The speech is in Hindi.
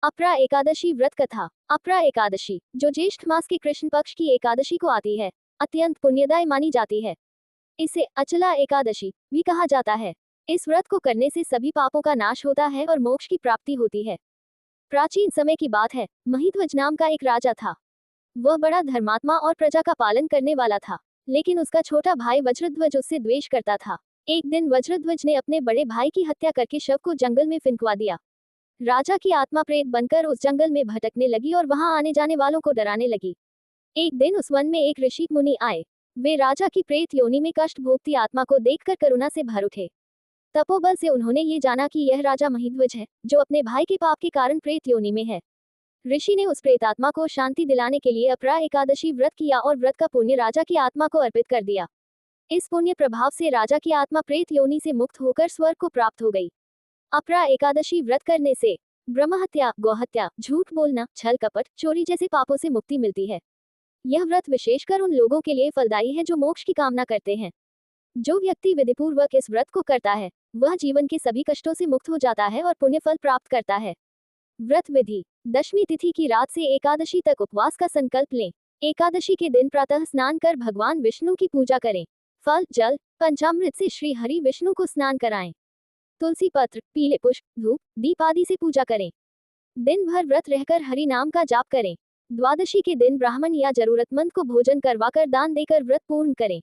अपरा एकादशी व्रत कथा। अपरा एकादशी, जो ज्येष्ठ मास के कृष्ण पक्ष की एकादशी को आती है, अत्यंत पुण्यदायी मानी जाती है। इसे अचला एकादशी भी कहा जाता है। इस व्रत को करने से सभी पापों का नाश होता है और मोक्ष की प्राप्ति होती है। प्राचीन समय की बात है, महिध्वज नाम का एक राजा था। वह बड़ा धर्मात्मा और प्रजा का पालन करने वाला था, लेकिन उसका छोटा भाई वज्रध्वज उससे द्वेष करता था। एक दिन वज्रध्वज ने अपने बड़े भाई की हत्या करके शव को जंगल में फिंकवा दिया। राजा की आत्मा प्रेत बनकर उस जंगल में भटकने लगी और वहां आने जाने वालों को डराने लगी। एक दिन उस वन में एक ऋषि मुनि आए। वे राजा की प्रेत योनि में कष्ट भोगती आत्मा को देखकर करुणा से भर उठे। तपोबल से उन्होंने ये जाना कि यह राजा महिध्वज है, जो अपने भाई के पाप के कारण प्रेत योनि में है। ऋषि ने उस प्रेत आत्मा को शांति दिलाने के लिए अपरा एकादशी व्रत किया और व्रत का पुण्य राजा की आत्मा को अर्पित कर दिया। इस पुण्य प्रभाव से राजा की आत्मा प्रेत योनि से मुक्त होकर स्वर्ग को प्राप्त हो गई। अपरा एकादशी व्रत करने से ब्रह्महत्या, गौहत्या, झूठ बोलना, छल कपट, चोरी जैसे पापों से मुक्ति मिलती है। यह व्रत विशेषकर उन लोगों के लिए फलदायी है जो मोक्ष की कामना करते हैं। जो व्यक्ति विधिपूर्वक इस व्रत को करता है, वह जीवन के सभी कष्टों से मुक्त हो जाता है और पुण्य फल प्राप्त करता है। व्रत विधि। दशमी तिथि की रात से एकादशी तक उपवास का संकल्प लें। एकादशी के दिन प्रातः स्नान कर भगवान विष्णु की पूजा करें। फल, जल, पंचामृत से श्री हरि विष्णु को स्नान कराएं। तुलसी पत्र, पीले पुष्प, धूप, दीप आदि से पूजा करें। दिन भर व्रत रहकर हरि नाम का जाप करें। द्वादशी के दिन ब्राह्मण या जरूरतमंद को भोजन करवाकर दान देकर व्रत पूर्ण करें।